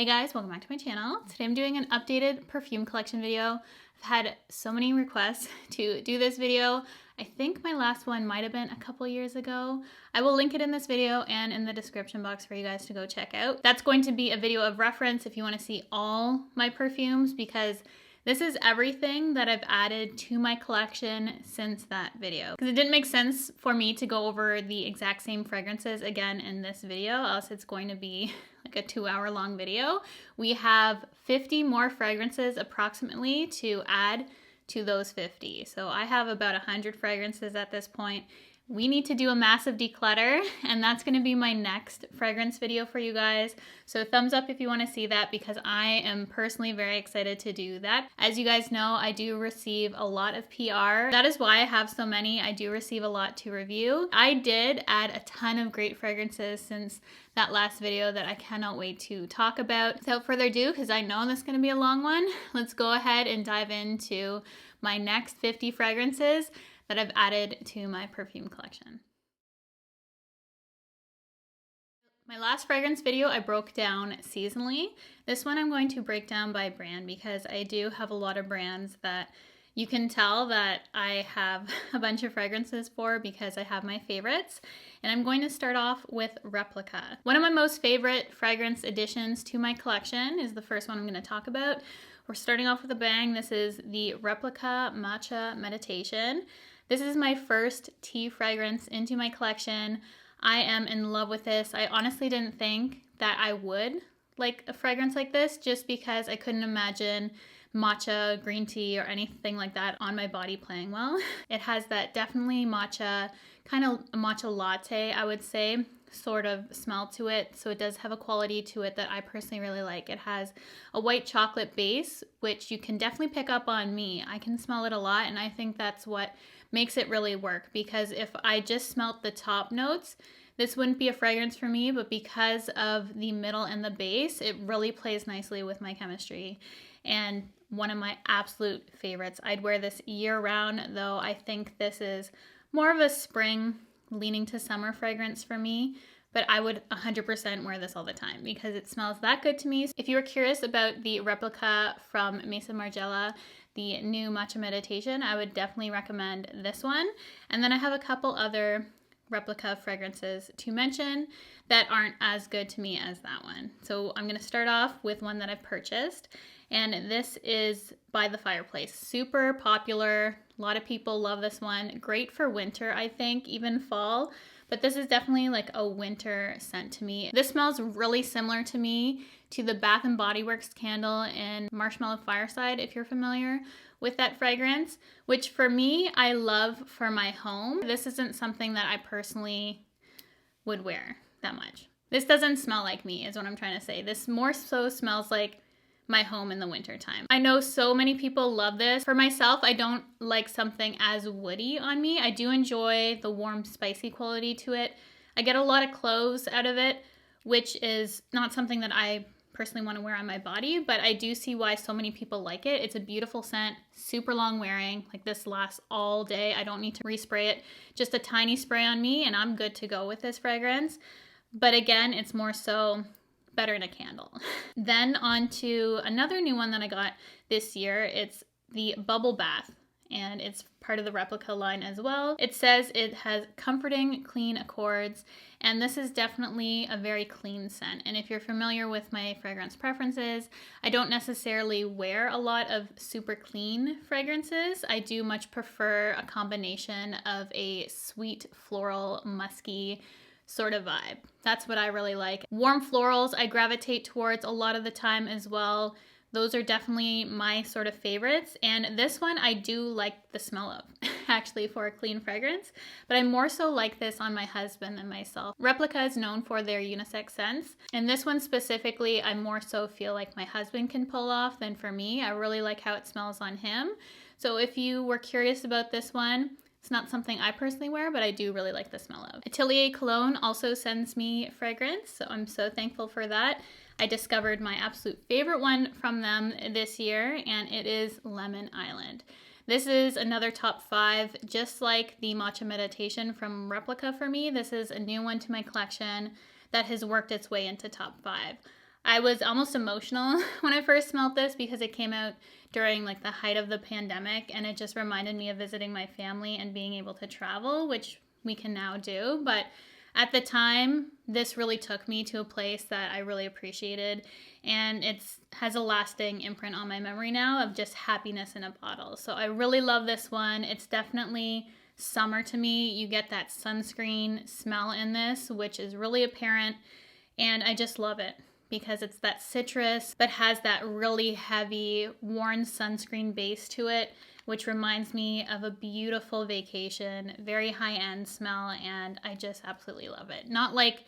Hey guys, welcome back to my channel. Today I'm doing an updated perfume collection video. I've had so many requests to do this video. I think my last one might have been a couple years ago. I will link it in this video and in the description box for you guys to go check out. That's going to be a video of reference if you want to see all my perfumes, because this is everything that I've added to my collection since that video. Because it didn't make sense for me to go over the exact same fragrances again in this video, else it's going to be like a 2-hour long video. We have 50 more fragrances approximately to add to those 50. So I have about 100 fragrances at this point. We need to do a massive declutter, and that's going to be my next fragrance video for you guys. So thumbs up if you want to see that, because I am personally very excited to do that. As you guys know, I do receive a lot of PR. That is why I have so many. I do receive a lot to review. I did add a ton of great fragrances since that last video that I cannot wait to talk about. Without further ado, because I know this is going to be a long one, let's go ahead and dive into my next 50 fragrances that I've added to my perfume collection. My last fragrance video I broke down seasonally. This one I'm going to break down by brand, because I do have a lot of brands that you can tell that I have a bunch of fragrances for, because I have my favorites. And I'm going to start off with Replica. One of my most favorite fragrance additions to my collection is the first one I'm going to talk about. We're starting off with a bang. This is the Replica Matcha Meditation. This is my first tea fragrance into my collection. I am in love with this. I honestly didn't think that I would like a fragrance like this, just because I couldn't imagine matcha, green tea, or anything like that on my body playing well. It has that definitely matcha, kind of a matcha latte, I would say, sort of smell to it. So it does have a quality to it that I personally really like. It has a white chocolate base, which you can definitely pick up on me. I can smell it a lot, and I think that's what makes it really work, because if I just smelt the top notes, this wouldn't be a fragrance for me, but because of the middle and the base, it really plays nicely with my chemistry. And one of my absolute favorites. I'd wear this year round, though I think this is more of a spring leaning to summer fragrance for me, but I would 100% wear this all the time because it smells that good to me. If you were curious about the Replica from Maison Margiela, the new Matcha Meditation, I would definitely recommend this one. And then I have a couple other Replica fragrances to mention that aren't as good to me as that one. So I'm going to start off with one that I've purchased, and this is By The Fireplace. Super popular. A lot of people love this one. Great for winter, I think, even fall. But this is definitely like a winter scent to me. This smells really similar to me to the Bath & Body Works candle in Marshmallow Fireside, if you're familiar with that fragrance, which for me, I love for my home. This isn't something that I personally would wear that much. This doesn't smell like me, is what I'm trying to say. This more so smells like my home in the winter time. I know so many people love this. For myself, I don't like something as woody on me. I do enjoy the warm, spicy quality to it. I get a lot of cloves out of it, which is not something that I personally want to wear on my body, but I do see why so many people like it. It's a beautiful scent, super long wearing. Like, this lasts all day. I don't need to respray it. Just a tiny spray on me and I'm good to go with this fragrance. But again, it's more so better in a candle. Then on to another new one that I got this year. It's the Bubble Bath, and it's part of the Replica line as well. It says it has comforting, clean accords, and this is definitely a very clean scent. And if you're familiar with my fragrance preferences, I don't necessarily wear a lot of super clean fragrances. I do much prefer a combination of a sweet, floral, musky sort of vibe. That's what I really like. Warm florals I gravitate towards a lot of the time as well. Those are definitely my sort of favorites. And this one I do like the smell of, actually, for a clean fragrance. But I more so like this on my husband than myself. Replica is known for their unisex scents. And this one specifically, I more so feel like my husband can pull off than for me. I really like how it smells on him. So if you were curious about this one, it's not something I personally wear, but I do really like the smell of. Atelier Cologne also sends me fragrance, so I'm so thankful for that. I discovered my absolute favorite one from them this year, and it is Lemon Island. This is another top 5, just like the Matcha Meditation from Replica for me. This is a new one to my collection that has worked its way into top 5. I was almost emotional when I first smelled this because it came out during like the height of the pandemic, and it just reminded me of visiting my family and being able to travel, which we can now do. But at the time, this really took me to a place that I really appreciated, and it has a lasting imprint on my memory now of just happiness in a bottle. So I really love this one. It's definitely summer to me. You get that sunscreen smell in this, which is really apparent, and I just love it because it's that citrus but has that really heavy worn sunscreen base to it, which reminds me of a beautiful vacation, very high-end smell, and I just absolutely love it. Not like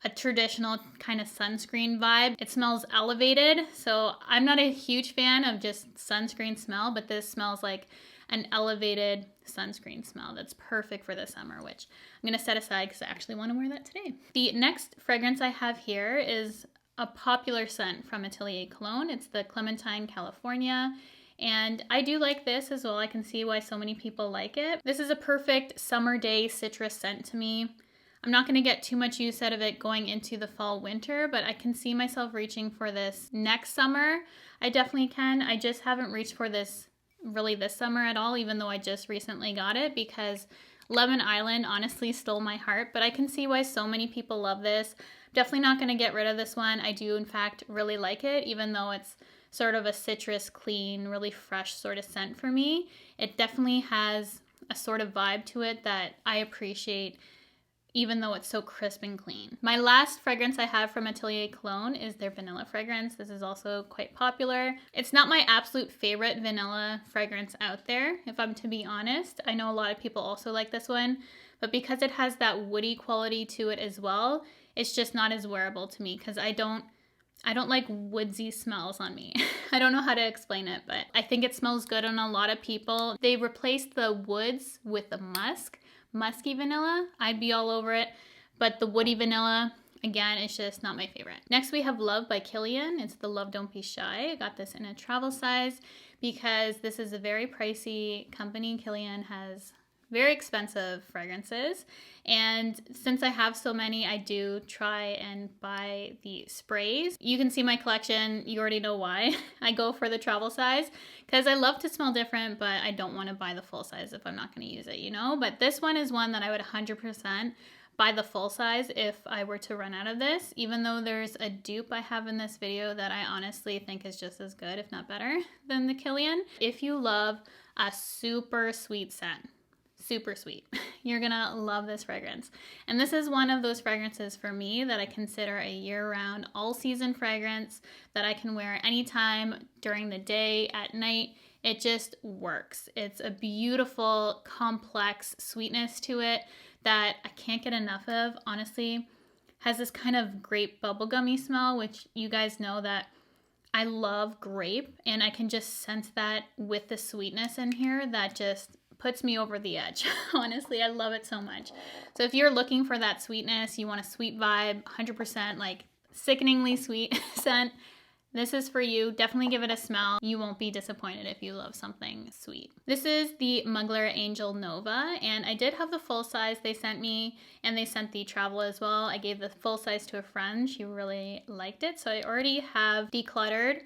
a traditional kind of sunscreen vibe. It smells elevated, so I'm not a huge fan of just sunscreen smell, but this smells like an elevated sunscreen smell that's perfect for the summer, which I'm going to set aside because I actually want to wear that today. The next fragrance I have here is a popular scent from Atelier Cologne. It's the Clementine California, and I do like this as well. I can see why so many people like it. This is a perfect summer day citrus scent to me. I'm not going to get too much use out of it going into the fall winter, but I can see myself reaching for this next summer. I definitely can. I just haven't reached for this really this summer at all, even though I just recently got it, because Lemon Island honestly stole my heart, but I can see why so many people love this. Definitely not going to get rid of this one. I do in fact really like it, even though it's sort of a citrus, clean, really fresh sort of scent for me. It definitely has a sort of vibe to it that I appreciate, even though it's so crisp and clean. My last fragrance I have from Atelier Cologne is their vanilla fragrance. This is also quite popular. It's not my absolute favorite vanilla fragrance out there, if I'm to be honest. I know a lot of people also like this one, but because it has that woody quality to it as well, it's just not as wearable to me because I don't like woodsy smells on me. I don't know how to explain it, but I think it smells good on a lot of people. They replaced the woods with the musky vanilla. I'd be all over it, but the woody vanilla, again, it's just not my favorite. Next we have Love by Kilian. It's the Love Don't Be Shy. I got this in a travel size because this is a very pricey company. Kilian has very expensive fragrances, and since I have so many, I do try and buy the sprays. You can see my collection. You already know why I go for the travel size, because I love to smell different, but I don't want to buy the full size if I'm not going to use it, you know. But this one is one that I would 100% buy the full size if I were to run out of this, even though there's a dupe I have in this video that I honestly think is just as good, if not better, than the Kilian. If you love a super sweet scent, super sweet, you're gonna love this fragrance. And this is one of those fragrances for me that I consider a year-round, all-season fragrance that I can wear anytime, during the day, at night. It just works. It's a beautiful, complex sweetness to it that I can't get enough of. Honestly, has this kind of grape bubblegummy smell, which you guys know that I love grape, and I can just sense that with the sweetness in here that just puts me over the edge. Honestly, I love it so much. So if you're looking for that sweetness, you want a sweet vibe, 100% like sickeningly sweet scent, this is for you. Definitely give it a smell. You won't be disappointed if you love something sweet. This is the Mugler Angel Nova, and I did have the full size they sent me, and they sent the travel as well. I gave the full size to a friend. She really liked it, so I already have decluttered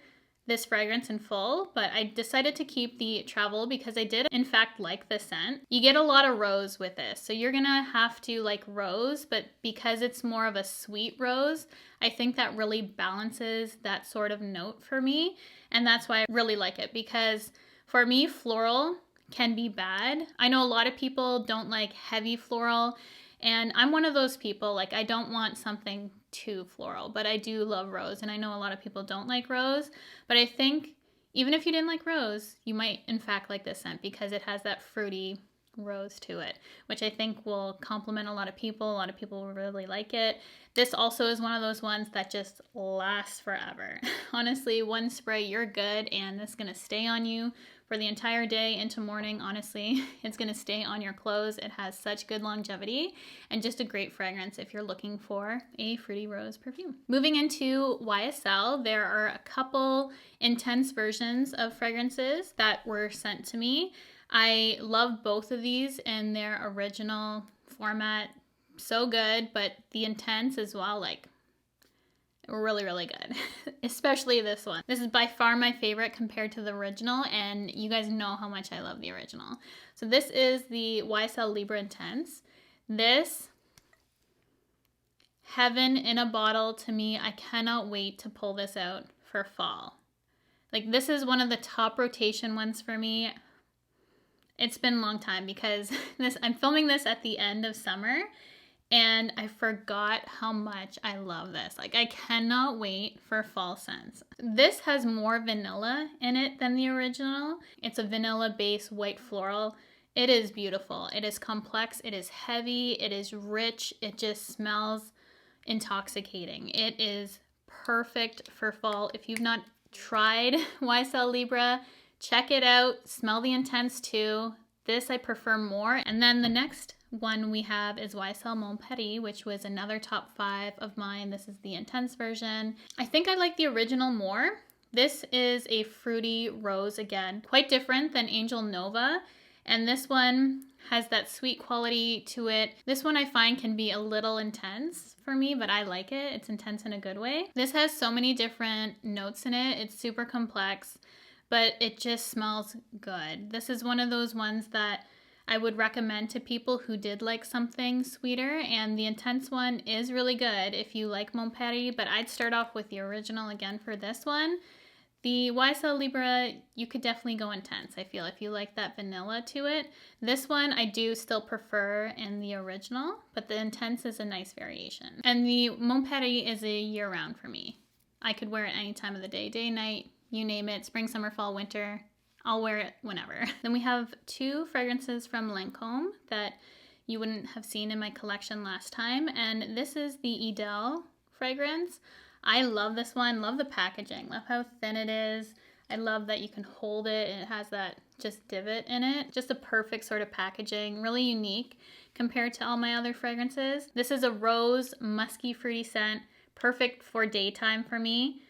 this fragrance in full, but I decided to keep the travel because I did in fact like the scent. You get a lot of rose with this, so you're gonna have to like rose, but because it's more of a sweet rose, I think that really balances that sort of note for me, and that's why I really like it, because for me, floral can be bad. I know a lot of people don't like heavy floral, and I'm one of those people. Like, I don't want something too floral, but I do love rose, and I know a lot of people don't like rose, but I think even if you didn't like rose, you might in fact like this scent because it has that fruity rose to it, which I think will complement a lot of people. A lot of people will really like it. This also is one of those ones that just lasts forever. Honestly, one spray, you're good, and this is gonna stay on you for the entire day into morning. Honestly, it's gonna stay on your clothes. It has such good longevity and just a great fragrance if you're looking for a fruity rose perfume. Moving into YSL, there are a couple intense versions of fragrances that were sent to me. I love both of these in their original format. So good, but the intense as well, like really, really good. Especially this one. This is by far my favorite compared to the original, and you guys know how much I love the original. So this is the YSL Libre Intense. This, heaven in a bottle to me. I cannot wait to pull this out for fall. Like, this is one of the top rotation ones for me. It's been a long time because I'm filming this at the end of summer, and I forgot how much I love this. Like, I cannot wait for fall scents. This has more vanilla in it than the original. It's a vanilla-based white floral. It is beautiful. It is complex. It is heavy. It is rich. It just smells intoxicating. It is perfect for fall. If you've not tried YSL Libre, check it out. Smell the Intense too. This I prefer more. And then the next one we have is YSL Mon Petit, which was another top 5 of mine. This is the Intense version. I think I like the original more. This is a fruity rose again, quite different than Angel Nova. And this one has that sweet quality to it. This one I find can be a little intense for me, but I like it. It's intense in a good way. This has so many different notes in it. It's super complex, but it just smells good. This is one of those ones that I would recommend to people who did like something sweeter, and the Intense one is really good if you like Mon Petit, but I'd start off with the original again for this one. The YSL Libre, you could definitely go Intense, I feel, if you like that vanilla to it. This one I do still prefer in the original, but the Intense is a nice variation. And the Mon Petit is a year-round for me. I could wear it any time of the day, day, night, you name it, spring, summer, fall, winter. I'll wear it whenever. Then we have 2 fragrances from Lancome that you wouldn't have seen in my collection last time. And this is the Idel fragrance. I love this one. Love the packaging. Love how thin it is. I love that you can hold it. It has that just divot in it. Just a perfect sort of packaging. Really unique compared to all my other fragrances. This is a rose, musky, fruity scent. Perfect for daytime for me.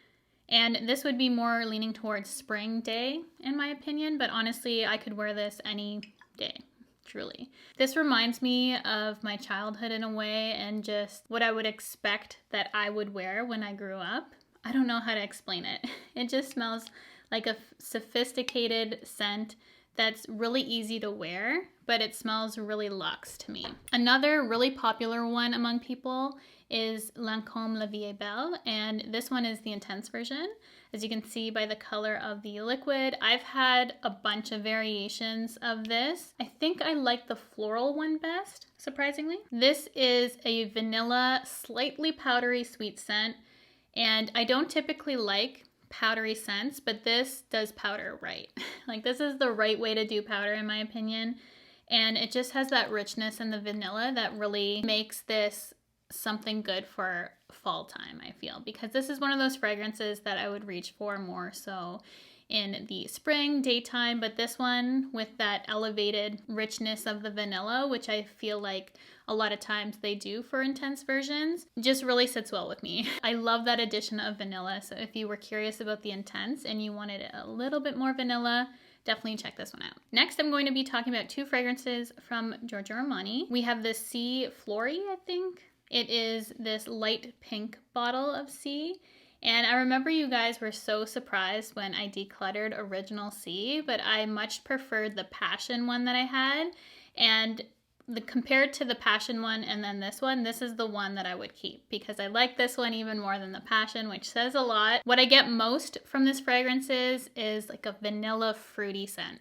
And this would be more leaning towards spring day, in my opinion, but honestly, I could wear this any day, truly. This reminds me of my childhood in a way, and just what I would expect that I would wear when I grew up. I don't know how to explain it. It just smells like a sophisticated scent that's really easy to wear, but it smells really luxe to me. Another really popular one among people is Lancome La Vie Est Belle, and this one is the Intense version. As you can see by the color of the liquid, I've had a bunch of variations of this. I think I like the floral one best, surprisingly. This is a vanilla, slightly powdery sweet scent, and I don't typically like powdery scents, but this does powder right. Like, this is the right way to do powder in my opinion, and it just has that richness in the vanilla that really makes this something good for fall time, I feel, because this is one of those fragrances that I would reach for more so in the spring, daytime, but this one with that elevated richness of the vanilla, which I feel like a lot of times they do for Intense versions, just really sits well with me. I love that addition of vanilla, so if you were curious about the Intense and you wanted a little bit more vanilla, definitely check this one out. Next, I'm going to be talking about 2 fragrances from Giorgio Armani. We have the Sea Flory, I think. It is this light pink bottle of Sea. And I remember you guys were so surprised when I decluttered original Sea, but I much preferred the Passion one that I had. And compared to the Passion one and then this one, this is the one that I would keep because I like this one even more than the Passion, which says a lot. What I get most from this fragrance is like a vanilla fruity scent,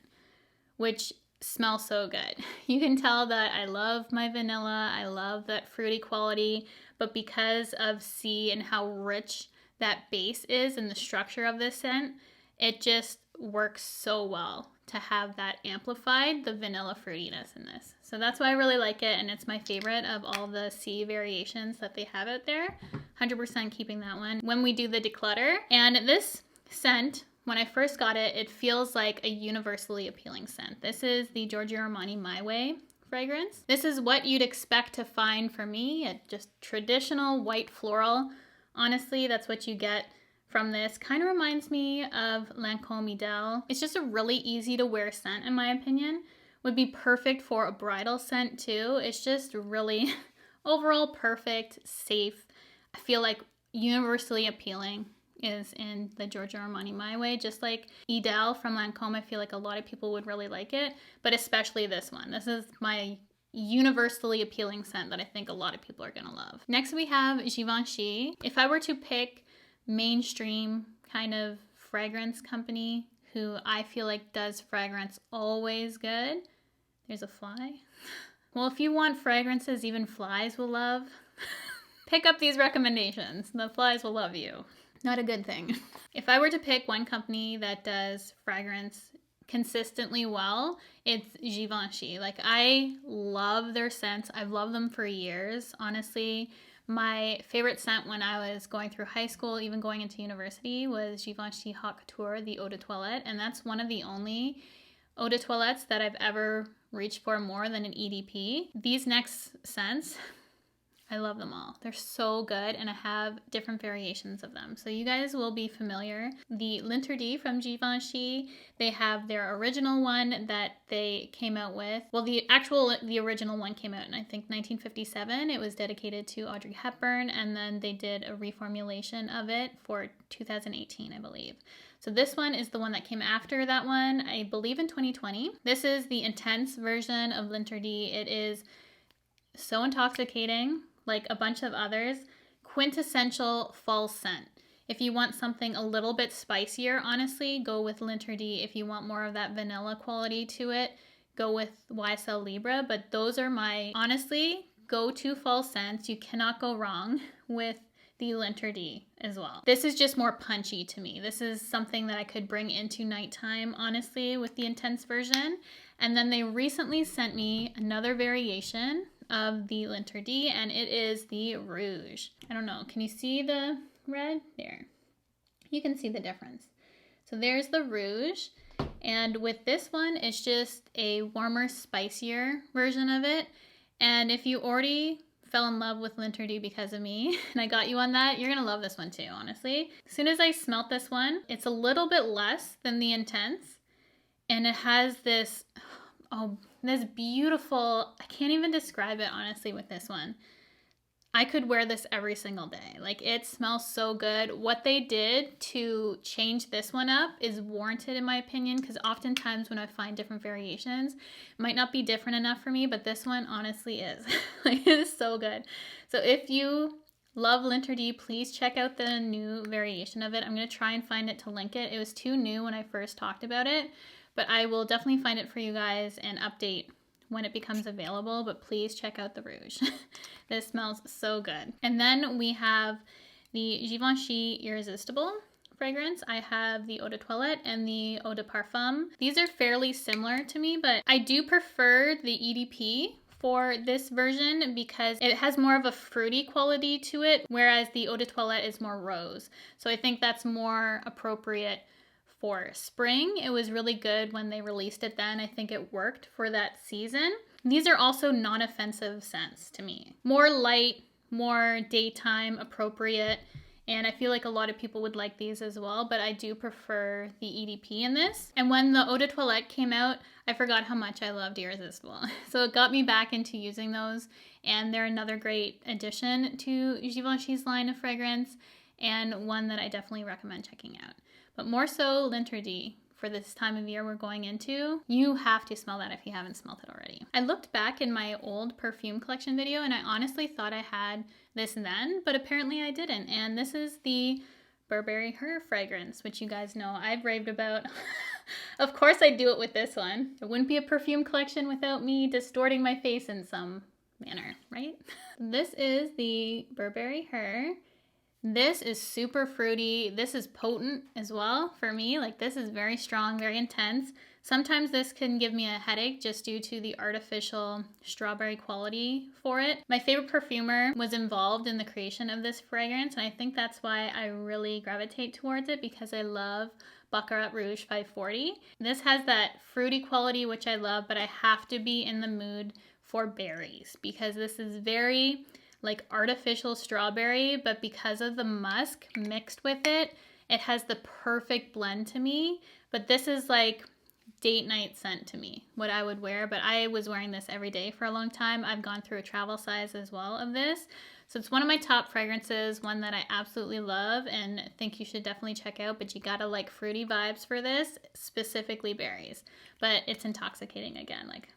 which smells so good. You can tell that I love my vanilla. I love that fruity quality, but because of Sea and how rich that base is and the structure of this scent, it just works so well to have that amplified, the vanilla fruitiness in this. So that's why I really like it, and it's my favorite of all the Sea variations that they have out there. 100% keeping that one when we do the declutter. And this scent, when I first got it, it feels like a universally appealing scent. This is the Giorgio Armani My Way fragrance. This is what you'd expect to find for me, a just traditional white floral. Honestly, that's what you get from this. Kind of reminds me of Lancome Idel. It's just a really easy to wear scent in my opinion. Would be perfect for a bridal scent too. It's just really overall perfect, safe. I feel like universally appealing is in the Giorgio Armani My Way. Just like Idel from Lancome, I feel like a lot of people would really like it, but especially this one. This is my universally appealing scent that I think a lot of people are gonna love. Next we have Givenchy. If I were to pick mainstream kind of fragrance company who I feel like does fragrance always good, there's a fly. Well, if you want fragrances even flies will love, pick up these recommendations. The flies will love you. Not a good thing. If I were to pick one company that does fragrance consistently well, it's Givenchy. Like, I love their scents. I've loved them for years, honestly. My favorite scent when I was going through high school, even going into university, was Givenchy Haute Couture, the Eau de Toilette. And that's one of the only Eau de Toilettes that I've ever reached for more than an EDP. These next scents, I love them all. They're so good, and I have different variations of them. So you guys will be familiar. The L'Interdit from Givenchy, they have their original one that they came out with. Well, the original one came out in, I think, 1957. It was dedicated to Audrey Hepburn, and then they did a reformulation of it for 2018, I believe. So this one is the one that came after that one, I believe in 2020. This is the intense version of L'Interdit. It is so intoxicating, like a bunch of others. Quintessential fall scent. If you want something a little bit spicier, honestly, go with L'Interdit. If you want more of that vanilla quality to it, go with YSL Libre. But those are my, honestly, go-to fall scents. You cannot go wrong with the L'Interdit as well. This is just more punchy to me. This is something that I could bring into nighttime, honestly, with the intense version. And then they recently sent me another variation of the L'Interdit, and it is the Rouge. I don't know, can you see the red? There. You can see the difference. So there's the Rouge, and with this one, it's just a warmer, spicier version of it. And if you already fell in love with L'Interdit because of me, and I got you on that, you're gonna love this one too, honestly. As soon as I smelt this one, it's a little bit less than the Intense, and it has this, this beautiful, I can't even describe it honestly with this one. I could wear this every single day. Like, it smells so good. What they did to change this one up is warranted in my opinion, because oftentimes when I find different variations, it might not be different enough for me, but this one honestly is. Like, it is so good. So if you love L'Interdit, please check out the new variation of it. I'm going to try and find it to link it. It was too new when I first talked about it, but I will definitely find it for you guys and update when it becomes available, but please check out the Rouge. This smells so good. And then we have the Givenchy Irresistible fragrance. I have the Eau de Toilette and the Eau de Parfum. These are fairly similar to me, but I do prefer the EDP for this version because it has more of a fruity quality to it, whereas the Eau de Toilette is more rose. So I think that's more appropriate for spring. It was really good when they released it then. I think it worked for that season. These are also non-offensive scents to me. More light, more daytime appropriate, and I feel like a lot of people would like these as well, but I do prefer the EDP in this. And when the Eau de Toilette came out, I forgot how much I loved Irresistible. So it got me back into using those, and they're another great addition to Givenchy's line of fragrance, and one that I definitely recommend checking out. But more so L'Interdit for this time of year we're going into. You have to smell that if you haven't smelled it already. I looked back in my old perfume collection video and I honestly thought I had this then, but apparently I didn't. And this is the Burberry Her fragrance, which you guys know I've raved about. Of course I do it with this one. It wouldn't be a perfume collection without me distorting my face in some manner, right? This is the Burberry Her. This is super fruity. This is potent as well for me. Like, this is very strong, very intense. Sometimes this can give me a headache just due to the artificial strawberry quality for it. My favorite perfumer was involved in the creation of this fragrance, and I think that's why I really gravitate towards it, because I love Baccarat Rouge 540. This has that fruity quality, which I love, but I have to be in the mood for berries because this is very like artificial strawberry, but because of the musk mixed with it, it has the perfect blend to me. But this is like date night scent to me, what I would wear, but I was wearing this every day for a long time. I've gone through a travel size as well of this. So it's one of my top fragrances, one that I absolutely love and think you should definitely check out, but you gotta like fruity vibes for this, specifically berries. But it's intoxicating again, like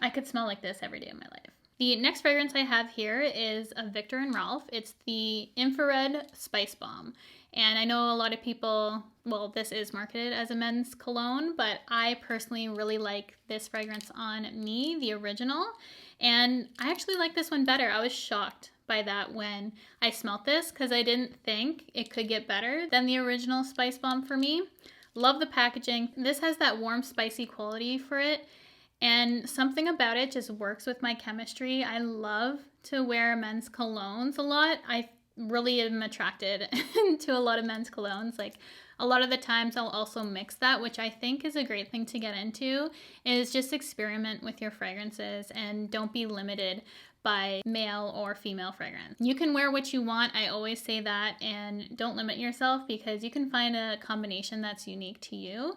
I could smell like this every day of my life. The next fragrance I have here is a VIKTOR and ROLF. It's the Infrared Spice Bomb. And I know a lot of people, well, this is marketed as a men's cologne, but I personally really like this fragrance on me, the original. And I actually like this one better. I was shocked by that when I smelt this because I didn't think it could get better than the original Spice Bomb for me. Love the packaging. This has that warm, spicy quality for it. And something about it just works with my chemistry. I love to wear men's colognes a lot. I really am attracted to a lot of men's colognes. Like a lot of the times I'll also mix that, which I think is a great thing to get into, is just experiment with your fragrances and don't be limited by male or female fragrance. You can wear what you want. I always say that, and don't limit yourself because you can find a combination that's unique to you.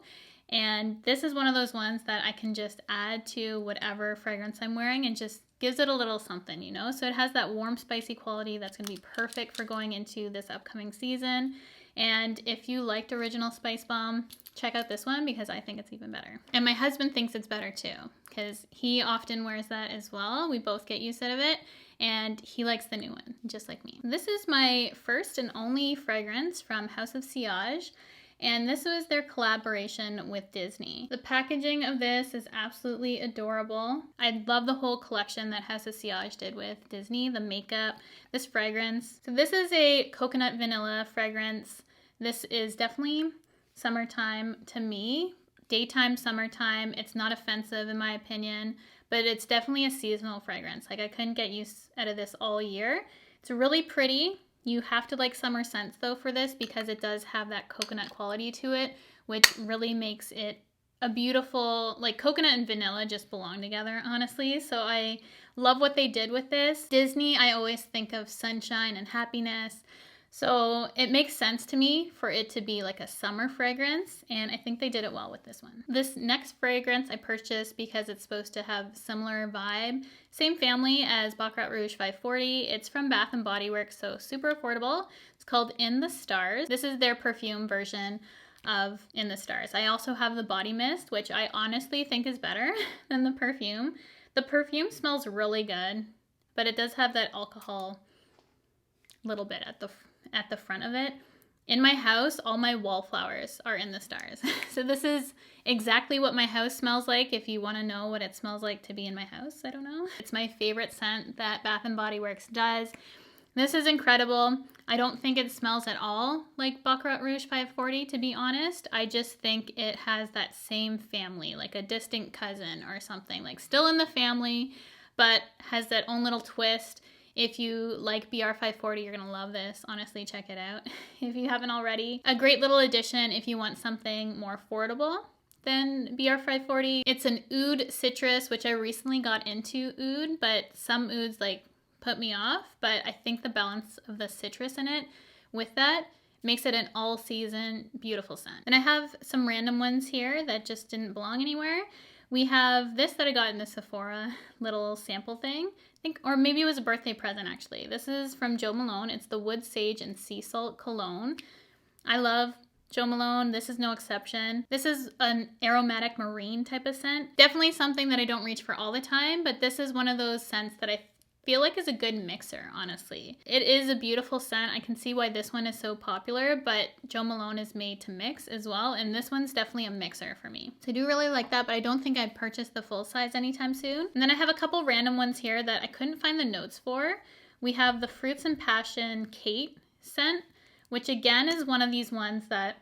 And this is one of those ones that I can just add to whatever fragrance I'm wearing and just gives it a little something, you know? So it has that warm, spicy quality that's gonna be perfect for going into this upcoming season. And if you liked Original Spice Bomb, check out this one because I think it's even better. And my husband thinks it's better too because he often wears that as well. We both get used out of it and he likes the new one, just like me. This is my first and only fragrance from House of Sillage. And this was their collaboration with Disney. The packaging of this is absolutely adorable. I love the whole collection that House of Sillage did with Disney, the makeup, this fragrance. So this is a coconut vanilla fragrance. This is definitely summertime to me. Daytime, summertime. It's not offensive in my opinion, but it's definitely a seasonal fragrance. Like I couldn't get use out of this all year. It's really pretty. You have to like summer scents though for this because it does have that coconut quality to it, which really makes it a beautiful, like coconut and vanilla just belong together, honestly. So I love what they did with this. Disney, I always think of sunshine and happiness. So it makes sense to me for it to be like a summer fragrance, and I think they did it well with this one. This next fragrance I purchased because it's supposed to have similar vibe. Same family as Baccarat Rouge 540. It's from Bath & Body Works, so super affordable. It's called In the Stars. This is their perfume version of In the Stars. I also have the body mist, which I honestly think is better than the perfume. The perfume smells really good, but it does have that alcohol little bit at the front of it. In my house, all my wallflowers are In the Stars. So this is exactly what my house smells like if you want to know what it smells like to be in my house. I don't know. It's my favorite scent that Bath & Body Works does. This is incredible. I don't think it smells at all like Baccarat Rouge 540, to be honest. I just think it has that same family, like a distant cousin or something, like still in the family, but has that own little twist. If you like BR 540, you're gonna love this. Honestly, check it out if you haven't already. A great little addition if you want something more affordable than BR 540. It's an oud citrus, which I recently got into oud, but some ouds like put me off. But I think the balance of the citrus in it with that makes it an all season beautiful scent. And I have some random ones here that just didn't belong anywhere. We have this that I got in the Sephora little sample thing. I think, or maybe it was a birthday present actually. This is from Jo Malone. It's the Wood Sage and Sea Salt Cologne. I love Jo Malone. This is no exception. This is an aromatic marine type of scent. Definitely something that I don't reach for all the time, but this is one of those scents that I feel like is a good mixer, honestly. It is a beautiful scent. I can see why this one is so popular, but Jo Malone is made to mix as well, and this one's definitely a mixer for me. So I do really like that, but I don't think I'd purchase the full size anytime soon. And then I have a couple random ones here that I couldn't find the notes for. We have the Fruits and Passion Kate scent, which again is one of these ones that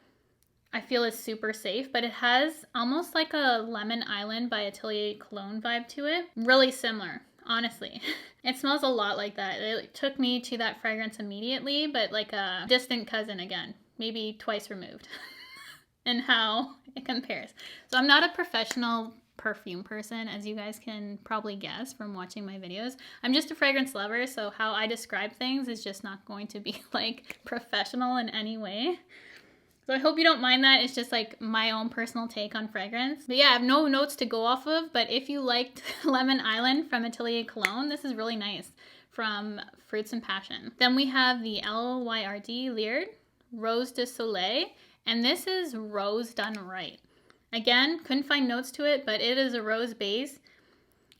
I feel is super safe, but it has almost like a Lemon Island by Atelier cologne vibe to it. Really similar. Honestly, it smells a lot like that. It took me to that fragrance immediately, but like a distant cousin again, maybe twice removed and how it compares. So I'm not a professional perfume person, as you guys can probably guess from watching my videos. I'm just a fragrance lover, so how I describe things is just not going to be like professional in any way. So I hope you don't mind that. It's just like my own personal take on fragrance. But yeah, I have no notes to go off of, but if you liked Lemon Island from Atelier Cologne, this is really nice from Fruits and Passion. Then we have the LYRD Liard Rose de Soleil, and this is rose done right. Again, couldn't find notes to it, but it is a rose base.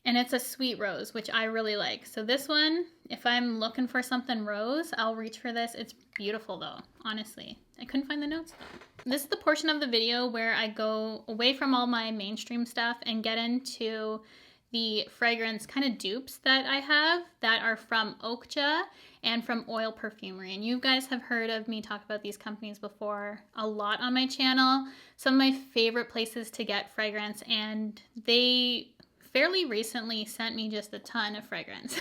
And it's a sweet rose, which I really like. So this one, if I'm looking for something rose, I'll reach for this. It's beautiful though, honestly. I couldn't find the notes though. This is the portion of the video where I go away from all my mainstream stuff and get into the fragrance kind of dupes that I have that are from Okja and from Oil Perfumery. And you guys have heard of me talk about these companies before a lot on my channel. Some of my favorite places to get fragrance, and they fairly recently sent me just a ton of fragrance.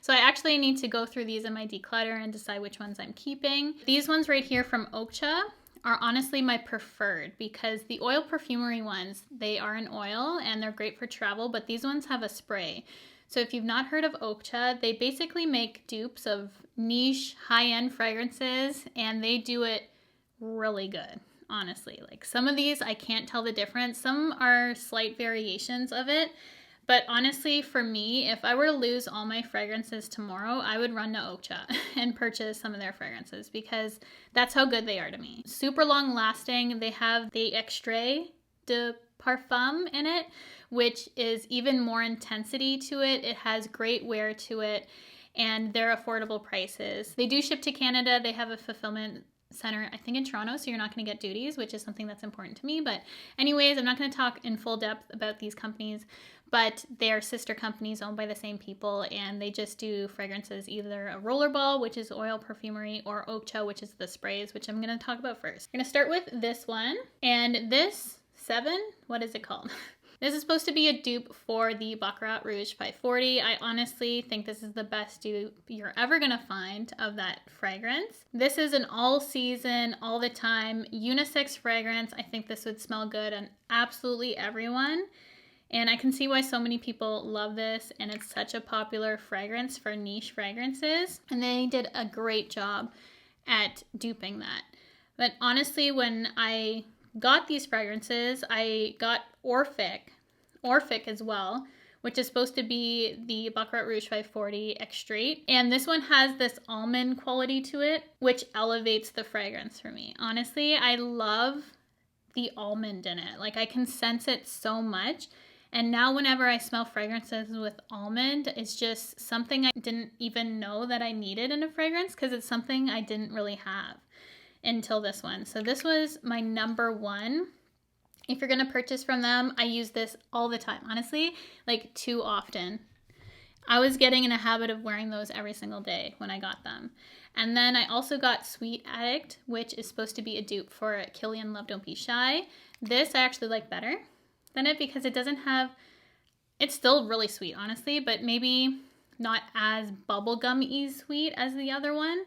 So I actually need to go through these in my declutter and decide which ones I'm keeping. These ones right here from Okja are honestly my preferred because the Oil Perfumery ones, they are an oil and they're great for travel, but these ones have a spray. So if you've not heard of Okja, they basically make dupes of niche high-end fragrances and they do it really good. Honestly, like some of these I can't tell the difference. Some are slight variations of it. But honestly, for me, if I were to lose all my fragrances tomorrow, I would run to Okja and purchase some of their fragrances because that's how good they are to me. Super long lasting. They have the Extrait de Parfum in it, which is even more intensity to it. It has great wear to it, and they're affordable prices. They do ship to Canada. They have a fulfillment center, I think in Toronto, so you're not going to get duties, which is something that's important to me. But anyways, I'm not going to talk in full depth about these companies, but they are sister companies owned by the same people, and they just do fragrances, either a rollerball, which is Oil Perfumery, or Okja, which is the sprays, which I'm going to talk about first. I'm going to start with this one, and this Sweven, what is it called? This is supposed to be a dupe for the Baccarat Rouge 540. I honestly think this is the best dupe you're ever gonna find of that fragrance. This is an all season, all the time, unisex fragrance. I think this would smell good on absolutely everyone. And I can see why so many people love this, and it's such a popular fragrance for niche fragrances. And they did a great job at duping that. But honestly, when I got these fragrances, I got Orphic as well, which is supposed to be the Baccarat Rouge 540 Extrait. And this one has this almond quality to it, which elevates the fragrance for me. Honestly, I love the almond in it. Like, I can sense it so much. And now whenever I smell fragrances with almond, it's just something I didn't even know that I needed in a fragrance because it's something I didn't really have until this one. So this was my number one. If you're gonna purchase from them, I use this all the time. Honestly, like too often. I was getting in a habit of wearing those every single day when I got them. And then I also got Sweet Addict, which is supposed to be a dupe for Kilian Love Don't Be Shy. This I actually like better than it because it doesn't have, it's still really sweet, honestly, but maybe not as bubblegum-y sweet as the other one.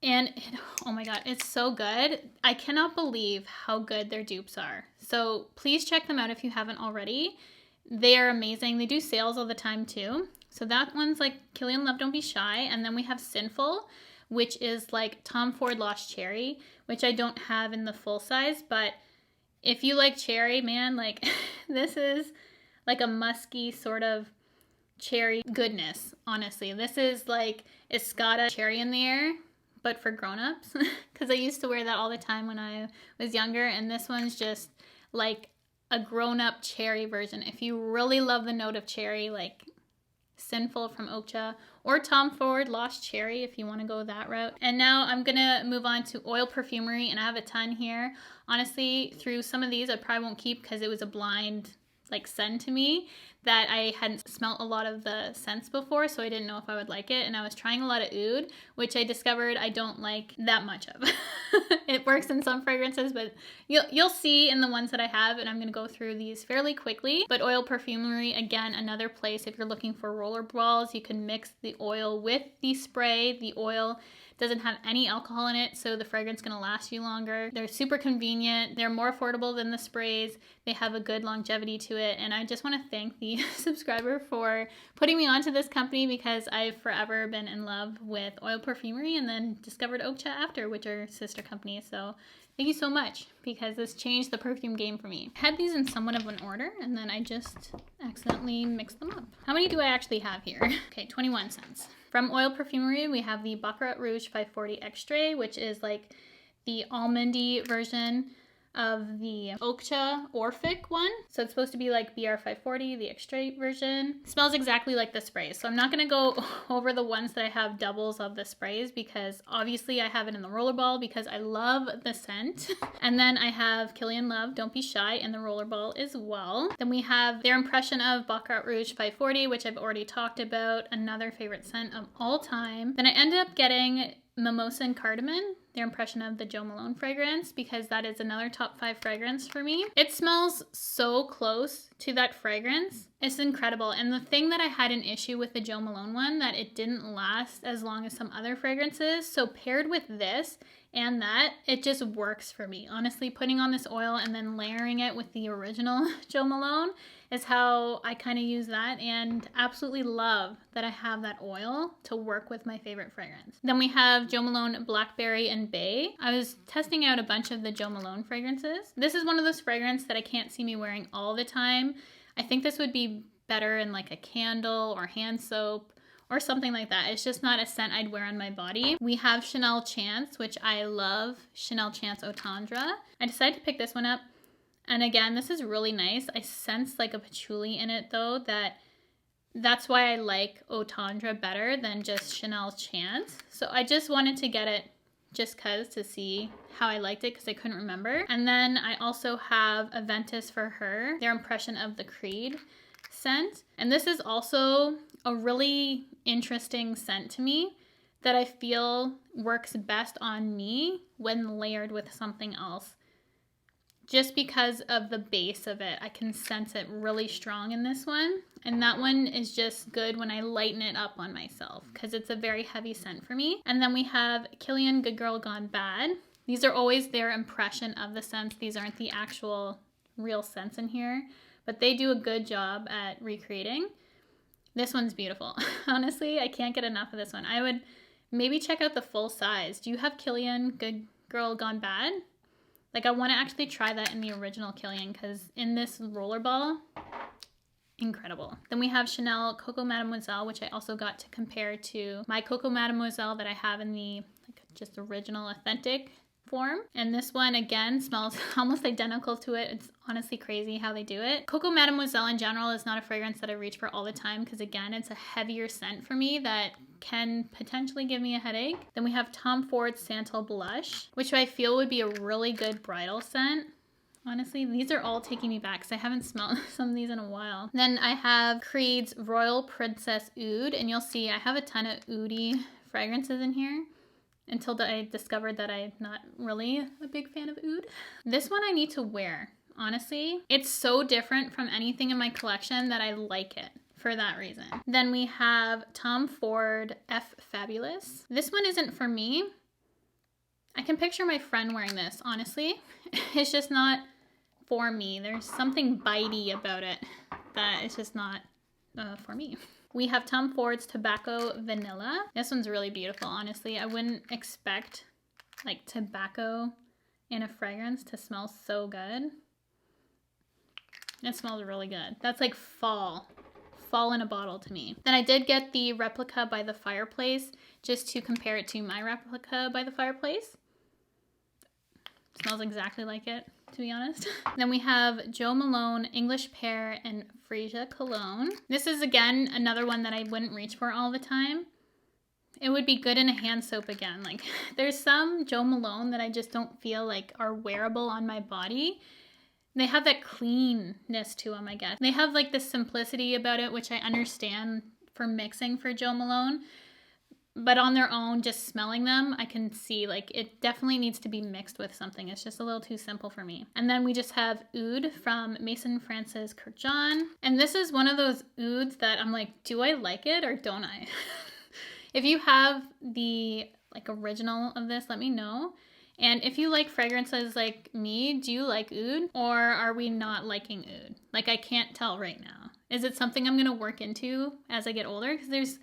And oh my god, it's so good. I cannot believe how good their dupes are. So please check them out if you haven't already. They are amazing. They do sales all the time too. So that one's like Kilian Love Don't Be Shy. And then we have Sinful, which is like Tom Ford Lost Cherry, which I don't have in the full size. But if you like cherry, man, like this is like a musky sort of cherry goodness, honestly. This is like Escada cherry in the air, but for grown-ups, because I used to wear that all the time when I was younger, and this one's just like a grown-up cherry version. If you really love the note of cherry, like Sinful from Okja, or Tom Ford Lost Cherry if you want to go that route. And now I'm gonna move on to Oil Perfumery, and I have a ton here. Honestly, through some of these I probably won't keep because it was a blind like send to me that I hadn't smelled a lot of the scents before, so I didn't know if I would like it. And I was trying a lot of oud, which I discovered I don't like that much of. It works in some fragrances, but you'll see in the ones that I have, and I'm gonna go through these fairly quickly. But Oil Perfumery, again, another place if you're looking for roller balls, you can mix the oil with the spray. The oil doesn't have any alcohol in it, so the fragrance is going to last you longer. They're super convenient. They're more affordable than the sprays. They have a good longevity to it, and I just want to thank the subscriber for putting me onto this company because I've forever been in love with oil perfumery and then discovered Oakcha after, which are sister companies. So thank you so much because this changed the perfume game for me. I had these in somewhat of an order and then I just accidentally mixed them up. How many do I actually have here? Okay, 21 cents. From Oil Perfumery, we have the Baccarat Rouge 540 Extrait, which is like the almondy version of the Oakcha Orphic one. So it's supposed to be like BR 540, the Extrait version. It smells exactly like the sprays. So I'm not going to go over the ones that I have doubles of the sprays because obviously I have it in the rollerball because I love the scent. And then I have Kilian Love, Don't Be Shy in the rollerball as well. Then we have their impression of Baccarat Rouge 540, which I've already talked about, another favorite scent of all time. Then I ended up getting Mimosa and Cardamom, their impression of the Jo Malone fragrance, because that is another top 5 fragrance for me. It smells so close to that fragrance. It's incredible. And the thing that I had an issue with the Jo Malone one, that it didn't last as long as some other fragrances. So paired with this and that, it just works for me. Honestly, putting on this oil and then layering it with the original Jo Malone is how I kind of use that, and absolutely love that I have that oil to work with my favorite fragrance. Then we have Jo Malone Blackberry and Bay. I was testing out a bunch of the Jo Malone fragrances. This is one of those fragrances that I can't see me wearing all the time. I think this would be better in like a candle or hand soap or something like that. It's just not a scent I'd wear on my body. We have Chanel Chance, which I love, Chanel Chance Eau Tendre. I decided to pick this one up. And again, this is really nice. I sense like a patchouli in it though, that's why I like Eau Tendre better than just Chanel Chance. So I just wanted to get it just cause to see how I liked it because I couldn't remember. And then I also have Aventus for her, their impression of the Creed scent. And this is also a really interesting scent to me that I feel works best on me when layered with something else. Just because of the base of it, I can sense it really strong in this one. And that one is just good when I lighten it up on myself because it's a very heavy scent for me. And then we have Kilian Good Girl Gone Bad. These are always their impression of the scents. These aren't the actual real scents in here, but they do a good job at recreating. This one's beautiful. Honestly, I can't get enough of this one. I would maybe check out the full size. Do you have Kilian Good Girl Gone Bad? Like, I want to actually try that in the original Kilian because in this rollerball, incredible. Then we have Chanel Coco Mademoiselle, which I also got to compare to my Coco Mademoiselle that I have in the like just original authentic form. And this one again smells almost identical to it. It's honestly crazy how they do it. Coco Mademoiselle in general is not a fragrance that I reach for all the time because again, it's a heavier scent for me that can potentially give me a headache. Then we have Tom Ford Santal Blush, which I feel would be a really good bridal scent. Honestly, these are all taking me back because I haven't smelled some of these in a while. Then I have Creed's Royal Princess Oud, and you'll see I have a ton of oudy fragrances in here until I discovered that I'm not really a big fan of oud. This one I need to wear, honestly. It's so different from anything in my collection that I like it for that reason. Then we have Tom Ford F Fabulous. This one isn't for me. I can picture my friend wearing this, honestly. It's just not for me. There's something bitey about it that it's just not for me. We have Tom Ford's Tobacco Vanilla. This one's really beautiful, honestly. I wouldn't expect like tobacco in a fragrance to smell so good. It smells really good. That's like fall in a bottle to me. Then I did get the Replica by the Fireplace just to compare it to my Replica by the Fireplace. It smells exactly like it, to be honest. Then we have Jo Malone English Pear and Freesia Cologne. This is again another one that I wouldn't reach for all the time. It would be good in a hand soap again. Like there's some Jo Malone that I just don't feel like are wearable on my body. They have that cleanness to them, I guess. They have like this simplicity about it, which I understand for mixing for Jo Malone. But on their own, just smelling them, I can see like it definitely needs to be mixed with something. It's just a little too simple for me. And then we just have Oud from Maison Francis Kurkdjian. And this is one of those ouds that I'm like, do I like it or don't I? If you have the like original of this, let me know. And if you like fragrances like me, do you like oud, or are we not liking oud? Like, I can't tell right now. Is it something I'm gonna work into as I get older? Because there's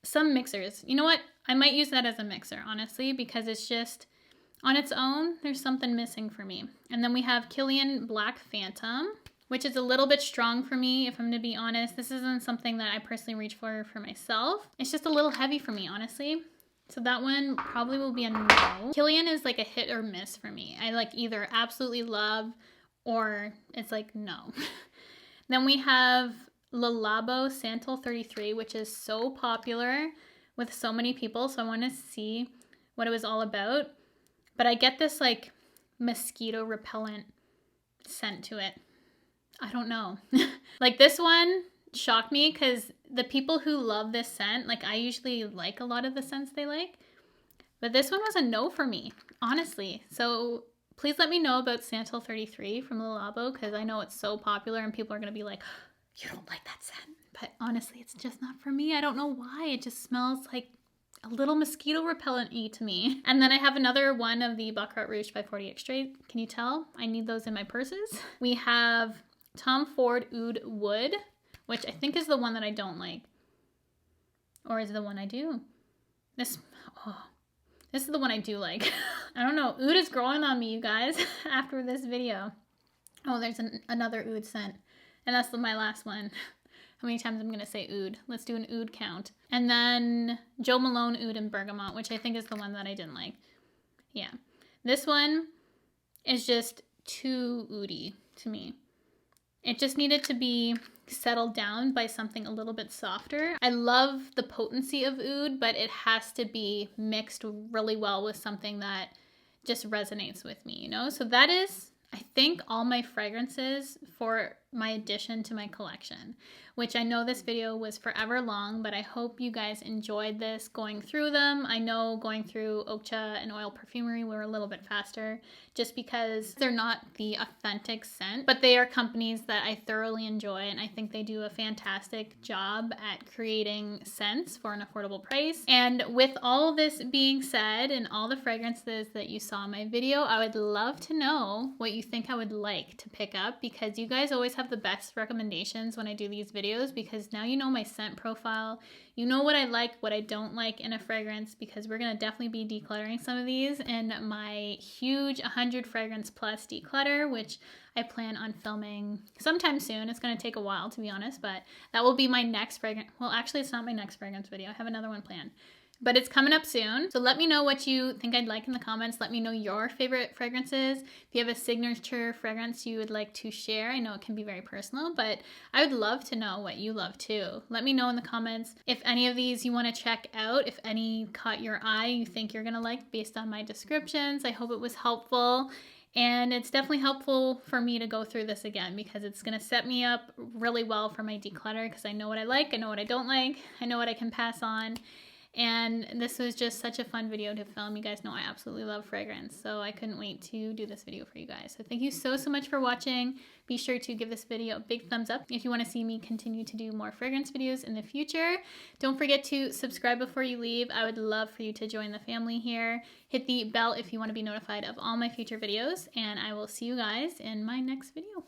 some mixers. You know what? I might use that as a mixer, honestly, because it's just, on its own, there's something missing for me. And then we have Kilian Black Phantom, which is a little bit strong for me, if I'm gonna be honest. This isn't something that I personally reach for myself. It's just a little heavy for me, honestly. So that one probably will be a no. Kilian is like a hit or miss for me. I like either absolutely love or it's like no. Then we have Labo Santal 33, which is so popular with so many people. So I want to see what it was all about. But I get this like mosquito repellent scent to it. I don't know. Like this one shocked me because the people who love this scent, like I usually like a lot of the scents they like, but this one was a no for me, honestly. So please let me know about Santal 33 from Le Labo, because I know it's so popular and people are going to be like, you don't like that scent. But honestly, it's just not for me. I don't know why. It just smells like a little mosquito repellent-y to me. And then I have another one of the Baccarat Rouge by Ford Extrait. Can you tell? I need those in my purses. We have Ford Oud Wood, which I think is the one that I don't like. Or is it the one I do? This is the one I do like. I don't know. Oud is growing on me, you guys, after this video. Oh, there's another oud scent. And that's my last one. How many times I'm going to say oud? Let's do an oud count. And then Jo Malone Oud and Bergamot, which I think is the one that I didn't like. Yeah. This one is just too oudy to me. It just needed to be settled down by something a little bit softer. I love the potency of oud, but it has to be mixed really well with something that just resonates with me, you know? So that is, I think, all my fragrances for my addition to my collection, which I know this video was forever long, but I hope you guys enjoyed this going through them. I know going through Okja and Oil Perfumery were a little bit faster just because they're not the authentic scent, but they are companies that I thoroughly enjoy, and I think they do a fantastic job at creating scents for an affordable price. And with all this being said and all the fragrances that you saw in my video, I would love to know what you think I would like to pick up, because you guys always have the best recommendations when I do these videos, because now you know my scent profile. You know what I like, what I don't like in a fragrance, because we're going to definitely be decluttering some of these in my huge 100 fragrance plus declutter, which I plan on filming sometime soon. It's going to take a while, to be honest, but that will be my next fragrance. Well, actually, it's not my next fragrance video. I have another one planned, but it's coming up soon. So let me know what you think I'd like in the comments. Let me know your favorite fragrances. If you have a signature fragrance you would like to share, I know it can be very personal, but I would love to know what you love too. Let me know in the comments if any of these you want to check out, if any caught your eye, you think you're gonna like based on my descriptions. I hope it was helpful. And it's definitely helpful for me to go through this again, because it's going to set me up really well for my declutter, because I know what I like, I know what I don't like, I know what I can pass on. And this was just such a fun video to film. You guys know I absolutely love fragrance, so I couldn't wait to do this video for you guys. So thank you so much for watching. Be sure to give this video a big thumbs up if you want to see me continue to do more fragrance videos in the future. Don't forget to subscribe before you leave. I would love for you to join the family here. Hit the bell if you want to be notified of all my future videos, and I will see you guys in my next video.